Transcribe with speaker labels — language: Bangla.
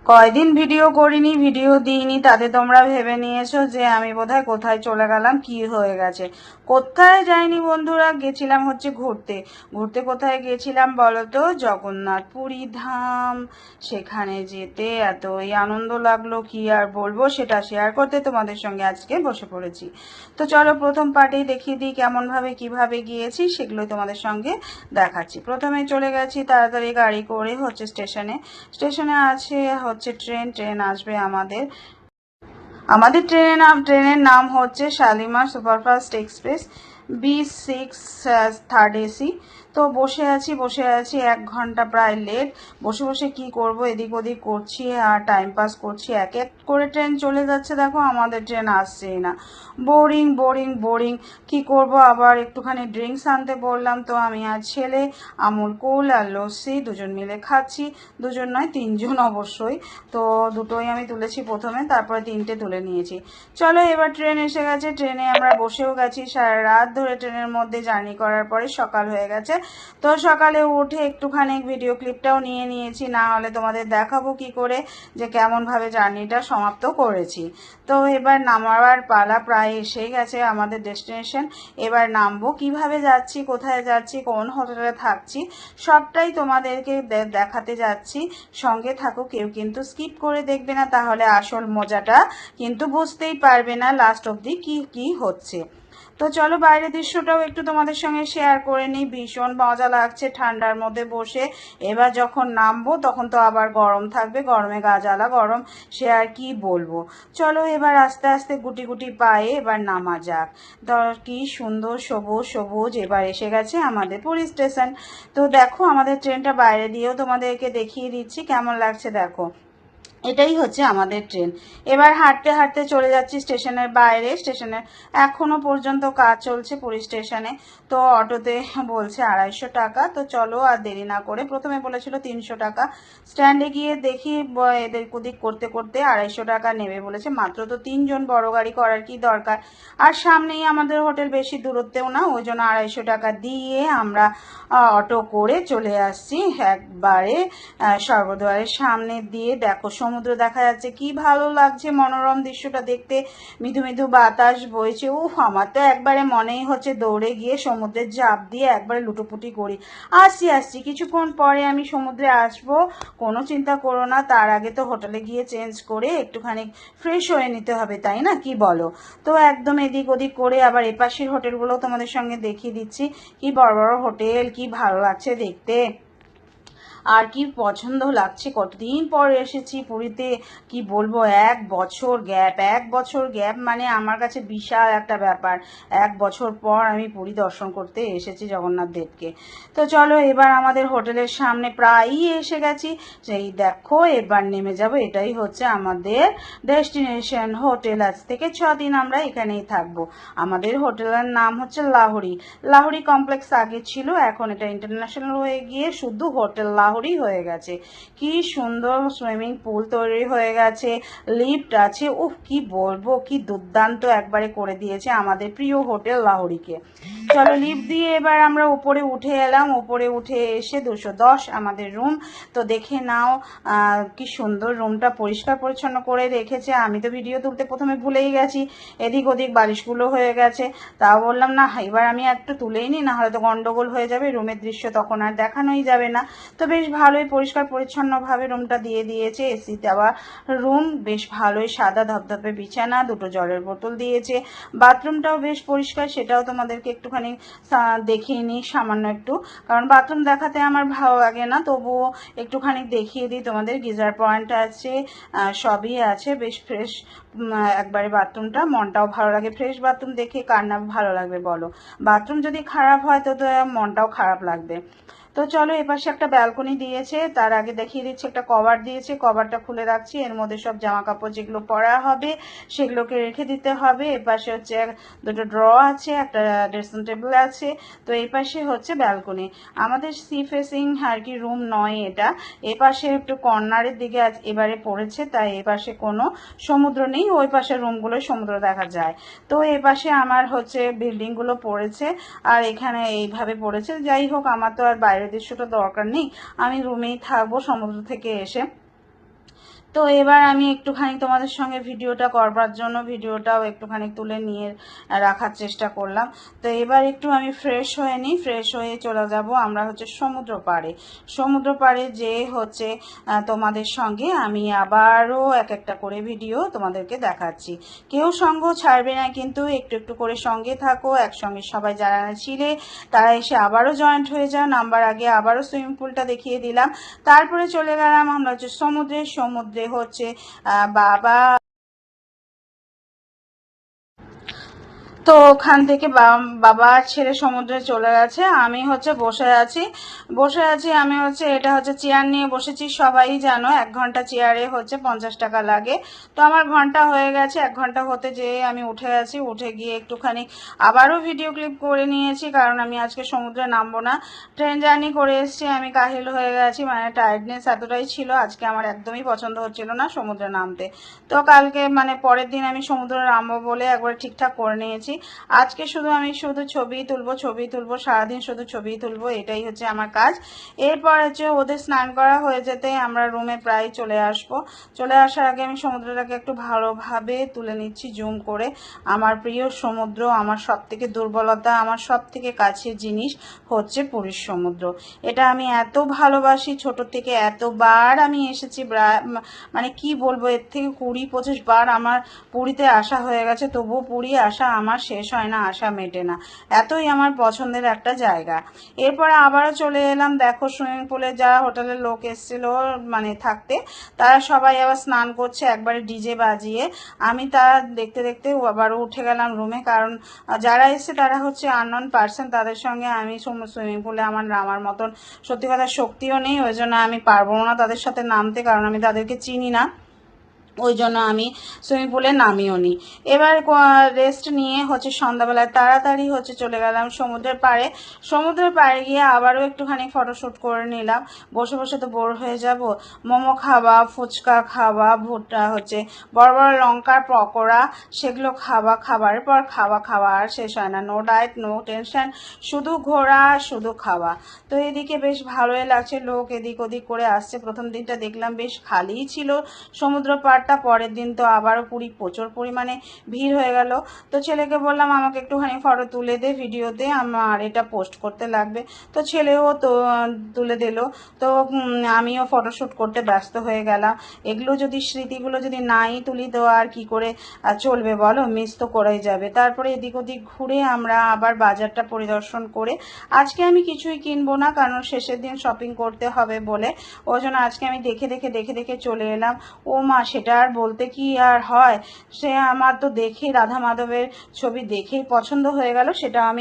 Speaker 1: কয়দিন ভিডিও করিনি, ভিডিও দিইনি, তাতে তোমরা ভেবে নিয়েছো যে আমি বোধহয় কোথায় চলে গেলাম, কি হয়ে গেছে। কোথায় যাইনি বন্ধুরা, গেছিলাম হচ্ছে ঘুরতে। ঘুরতে কোথায় গেছিলাম বলো তো? জগন্নাথ পুরী ধাম। সেখানে যেতে এতই আনন্দ লাগলো, কি আর বলবো, সেটা শেয়ার করতে তোমাদের সঙ্গে আজকে বসে পড়েছি। তো চলো প্রথম পার্টেই দেখিয়ে দিই কেমনভাবে কিভাবে গিয়েছি, সেগুলোই তোমাদের সঙ্গে দেখাচ্ছি। প্রথমে চলে গেছি তাড়াতাড়ি গাড়ি করে হচ্ছে স্টেশনে। স্টেশনে আছে হচ্ছে ট্রেন আসবে আমাদের। আমাদের ট্রেনের নাম হচ্ছে Shalimar superfast express B6 third AC. তো বসে আছি 1 ঘন্টা প্রায় লেট। বসে বসে কি করব, এদিক ওদিক করছি আর টাইম পাস করছি। এক এক করে ট্রেন চলে যাচ্ছে, দেখো আমাদের ট্রেন আসছেই না। Boring boring boring. কি করব, আবার একটুখানি ড্রিঙ্কস আনতে বললাম, তো আমি আর ছেলে আমুল কুল আর লস্যি দুজন মিলে খাচ্ছি। দুজন নয়, তিনজন অবশ্যই। তো দুটোই আমি তুলেছি প্রথমে, তারপরে তিনটে তুলে নিয়েছি। চলো এবার ট্রেন এসে গেছে, ট্রেনে আমরা বসেও গেছি। সারা রাত ধরে ট্রেনের মধ্যে জার্নি করার পরে সকাল হয়ে গেছে। তো সকালে উঠে একটুখানি ভিডিও ক্লিপটাও নিয়ে নিয়েছি, না হলে তোমাদের দেখাবো কি করে যে কেমনভাবে জার্নিটা সমাপ্ত করেছি। তো এবার নামাবার পালা, প্রায় এসেই গেছে আমাদের ডেস্টিনেশন। এবার নামবো, কিভাবে যাচ্ছি, কোথায় যাচ্ছি, কোন হোটেলে থাকছি, সবটাই তোমাদেরকে দেখাতে যাচ্ছি। সঙ্গে থাকো, কেউ কিন্তু স্কিপ করে দেখবে না, তাহলে আসল মজাটা কিন্তু বুঝতেই পারবে না লাস্ট অবধি কি কি হচ্ছে। তো চলো বাইরের দৃশ্যটাও একটু তোমাদের সঙ্গে শেয়ার করে নিই। ভীষণ মজা লাগছে ঠান্ডার মধ্যে বসে। এবার যখন নামবো তখন তো আবার গরম থাকবে, গরমে গা জ্বালা গরম, সে আর কি বলবো। চলো এবার আস্তে আস্তে গুটি গুটি পায়ে এবার নামা যাক। তো কি সুন্দর সবুজ সবুজ, এবার এসে গেছে আমাদের পুরী স্টেশন। তো দেখো আমাদের ট্রেনটা বাইরে দিয়েও তোমাদেরকে দেখিয়ে দিচ্ছি কেমন লাগছে, দেখো এটাই হচ্ছে আমাদের ট্রেন। এবার হাঁটতে হাঁটতে চলে যাচ্ছি স্টেশনের বাইরে। স্টেশনে এখনো পর্যন্ত কাজ চলছে পুরী স্টেশনে। তো অটোতে বলছে 250 টাকা। তো চলো আর দেরি না করে, প্রথমে বলেছিল 300 টাকা। স্ট্যান্ডে গিয়ে দেখি এদের ওদিক করতে করতে 250 টাকা নেবে বলেছে। মাত্র তো 3 জন, বড় গাড়ি করার কি দরকার। আর সামনেই আমাদের হোটেল, বেশি দূরত্বেও না, ওই জন্য 250 টাকা দিয়ে আমরা অটো করে চলে আসছি একবারে স্বর্গদ্বারের সামনে দিয়ে। দেখো সমুদ্র দেখা যাচ্ছে, কি ভালো লাগছে মনোরম দৃশ্যটা দেখতে। মৃদু মৃদু বাতাস বইছে। আমার তো একবারে মনেই হচ্ছে দৌড়ে গিয়ে সমুদ্রের ঝাঁপ দিয়ে একবারে লুটোপুটি করি। আসছি কিছুক্ষণ পরে আমি সমুদ্রে আসবো, কোনো চিন্তা করো না। তার আগে তো হোটেলে গিয়ে চেঞ্জ করে একটুখানি ফ্রেশ হয়ে নিতে হবে, তাই না, কি বলো? তো একদম এদিক ওদিক করে আবার এপাশের হোটেলগুলো তোমাদের সঙ্গে দেখিয়ে দিচ্ছি। কি বড় বড় হোটেল, কি ভালো লাগছে দেখতে, আর কি পছন্দ লাগছে। কতদিন পর এসেছি পুরীতে, কি বলবো, 1 বছর গ্যাপ মানে আমার কাছে বিশাল একটা ব্যাপার। 1 বছর পর আমি পুরী দর্শন করতে এসেছি জগন্নাথ দেবকে। তো চলো এবার আমাদের হোটেলের সামনে প্রায়ই এসে গেছি। সেই দেখো এবার নেমে যাব, এটাই হচ্ছে আমাদের ডেস্টিনেশন হোটেল। আজ থেকে 6 দিন আমরা এখানেই থাকবো। আমাদের হোটেলের নাম হচ্ছে লাহোরি। লাহোরি কমপ্লেক্স আগে ছিল, এখন এটা ইন্টারন্যাশনাল হয়ে গিয়ে শুধু হোটেল লাহোরি হয়ে গেছে। কি সুন্দর সুইমিং পুল তৈরি হয়ে গেছে, লিফট আছে, উফ কি বলবো, কি দুর্দান্ত একবারে করে দিয়েছে আমাদের প্রিয় হোটেল লাহোরিকে। চলো লিফট দিয়ে এবার আমরা উপরে উঠে এলাম। উপরে উঠে এসে 210 আমাদের রুম। তো দেখে নাও কি সুন্দর রুমটা, পরিষ্কার পরিচ্ছন্ন করে রেখেছে। আমি তো ভিডিও তুলতে প্রথমে ভুলেই গেছি, এদিক ওদিক বালিশগুলো হয়ে গেছে। তাও বললাম না, এবার আমি একটু তুলেই নিই, না হলে তো গন্ডগোল হয়ে যাবে, রুমের দৃশ্য তখন আর দেখানোই যাবে না। তো বেশ ভালোই পরিষ্কার পরিচ্ছন্নভাবে রুমটা দিয়ে দিয়েছে। এসি দেওয়া রুম, বেশ ভালোই সাদা ধপধপে বিছানা, 2টো জলের বোতল দিয়েছে। বাথরুমটাও বেশ পরিষ্কার, সেটাও তোমাদেরকে একটুখানি দেখিয়ে নিই সামান্য একটু, কারণ বাথরুম দেখাতে আমার ভালো লাগে না, তবুও একটুখানি দেখিয়ে দিই তোমাদের। গিজার পয়েন্ট আছে, সবই আছে, বেশ ফ্রেশ একবারে বাথরুমটা, মনটাও ভালো লাগে। ফ্রেশ বাথরুম দেখে কার না ভালো লাগবে বলো। বাথরুম যদি খারাপ হয় তো মনটাও খারাপ লাগবে। তো চলো এপাশে একটা ব্যালকনি দিয়েছে, তার আগে দেখিয়ে দিচ্ছি একটা কভার দিয়েছে। কভারটা খুলে রাখছি, এর মধ্যে সব জামা কাপড় যেগুলো পরা হবে সেগুলোকে রেখে দিতে হবে। এপাশে হচ্ছে 2টো ড্র আছে, একটা ড্রেসিং টেবিল আছে। তো এই পাশে হচ্ছে ব্যালকনি। আমাদের সি ফেসিং আর কি রুম নয় এটা, এপাশে একটু কর্নারের দিকে এবারে পড়েছে, তাই এপাশে কোনো সমুদ্র নেই, ওই পাশে রুমগুলো সমুদ্র দেখা যায়। তো এপাশে আমার হচ্ছে বিল্ডিংগুলো পড়েছে, আর এখানে এইভাবে পড়েছে। যাই হোক, আমার তো আর বাইরের দৃশ্যটা দরকার নেই, আমি রুমেই থাকবো সমুদ্র থেকে এসে। তো এবার আমি একটুখানি তোমাদের সঙ্গে ভিডিওটা করবার জন্য ভিডিওটাও একটুখানি তুলে নিয়ে রাখার চেষ্টা করলাম। তো এবার একটু আমি ফ্রেশ হয়ে নিই, ফ্রেশ হয়ে চলে যাব আমরা হচ্ছে সমুদ্র পাড়ে। সমুদ্র পাড়ে যে হচ্ছে তোমাদের সঙ্গে আমি আবারও এক একটা করে ভিডিও তোমাদেরকে দেখাচ্ছি। কেউ সঙ্গ ছাড়বে না, কিন্তু একটু একটু করে সঙ্গে থাকো। একসঙ্গে সবাই যারা ছিলে তারা এসে আবারও জয়েন্ট হয়ে যাও। নাম্বার আগে আবারও সুইমিং পুলটা দেখিয়ে দিলাম, তারপরে চলে গেলাম আমরা হচ্ছে সমুদ্রে হচ্ছে বাবা। তো ওখান থেকে বাবা ছেড়ে সমুদ্রে চলে গেছে, আমি হচ্ছে বসে আছি আমি হচ্ছে এটা হচ্ছে চেয়ার নিয়ে বসেছি। সবাই জানো 1 ঘন্টা চেয়ারে হচ্ছে 50 টাকা লাগে। তো আমার ঘন্টা হয়ে গেছে, 1 ঘন্টা হতে যেয়ে আমি উঠে গেছি, উঠে গিয়ে একটুখানি আবারও ভিডিও ক্লিপ করে নিয়েছি, কারণ আমি আজকে সমুদ্রে নামবো না। ট্রেন জার্নি করে এসেছি, আমি কাহিল হয়ে গেছি, মানে টায়ার্ডনেস এতটাই ছিল আজকে আমার একদমই পছন্দ হচ্ছিল না সমুদ্রে নামতে। তো কালকে মানে পরের দিন আমি সমুদ্রে নামবো বলে একবার ঠিকঠাক করে নিয়েছি। আজকে আমি শুধু ছবি তুলবো সারাদিন, শুধু ছবি তুলবো, এটাই হচ্ছে আমার কাজ। এরপর হচ্ছে ওদের স্নান করা হয়ে যেতে আমরা রুমে প্রায় চলে আসবো। চলে আসার আগে আমি সমুদ্রটাকে একটু ভালোভাবে তুলে নিচ্ছি জুম করে। আমার প্রিয় সমুদ্র, আমার সব থেকে দুর্বলতা, আমার সব থেকে কাছের জিনিস হচ্ছে পুরীর সমুদ্র। এটা আমি এত ভালোবাসি, ছোট থেকে এতবার আমি এসেছি, মানে কি বলবো, এর থেকে 20-25 বার আমার পুরীতে আসা হয়ে গেছে, তবুও পুরী আসা আমার শেষ হয় না, আসা মেটে না, এতই আমার পছন্দের একটা জায়গা। এরপরে আবারও চলে এলাম, দেখো সুইমিং পুলে যারা হোটেলের লোক এসেছিল মানে থাকতে, তারা সবাই আবার স্নান করছে একবারে ডিজে বাজিয়ে। আমি তারা দেখতে দেখতে আবারও উঠে গেলাম রুমে, কারণ যারা এসছে তারা হচ্ছে আননোন পার্সন, তাদের সঙ্গে আমি সুইমিং পুলে আমার নামার মতন সত্যি কথা শক্তিও নেই, ওই জন্য আমি পারবো না তাদের সাথে নামতে, কারণ আমি তাদেরকে চিনি না, ওই জন্য আমি সুইমিং পুলে নামিও নি। এবার রেস্ট নিয়ে হচ্ছে সন্ধ্যাবেলায় তাড়াতাড়ি হচ্ছে চলে গেলাম সমুদ্রের পাড়ে গিয়ে আবারও একটুখানি ফটোশ্যুট করে নিলাম। বসে বসে তো বোর হয়ে যাব, মোমো খাওয়া, ফুচকা খাওয়া, ভুট্টা হচ্ছে বড় বড় লঙ্কার পকোড়া, সেগুলো খাবারের পর খাওয়া আর শেষ হয় না। নো ডায়েট, নো টেনশন, শুধু ঘোরা, শুধু খাওয়া। তো এদিকে বেশ ভালোই লাগছে, লোক এদিক ওদিক করে আসছে। প্রথম দিনটা দেখলাম বেশ খালিই ছিল সমুদ্র পাড়টা, পরের দিন তো আবারও প্রচুর পরিমাণে ভিড় হয়ে গেল। তো ছেলেকে বললাম আমাকে একটুখানি ফটো তুলে দে ভিডিওতে, আমার এটা পোস্ট করতে লাগবে। তো ছেলেও তো তুলে দিল। তো আমিও ফটোশ্যুট করতে ব্যস্ত হয়ে গেলাম। এগুলো যদি স্মৃতিগুলো যদি নাই তুলি তো আর কি করে চলবে বলো, মিস তো করেই যাবে। তারপরে এদিক ওদিক ঘুরে আমরা আবার বাজারটা পরিদর্শন করে, আজকে আমি কিছুই কিনবো না, কারণ শেষের দিন শপিং করতে হবে বলে, ওই জন্য আজকে আমি দেখে দেখে চলে এলাম। ও মা, সেটা আর বলতে কি আর হয়, সে আমার তো দেখেই রাধা মাধবের ছবি দেখেই পছন্দ হয়ে গেল, সেটা আমি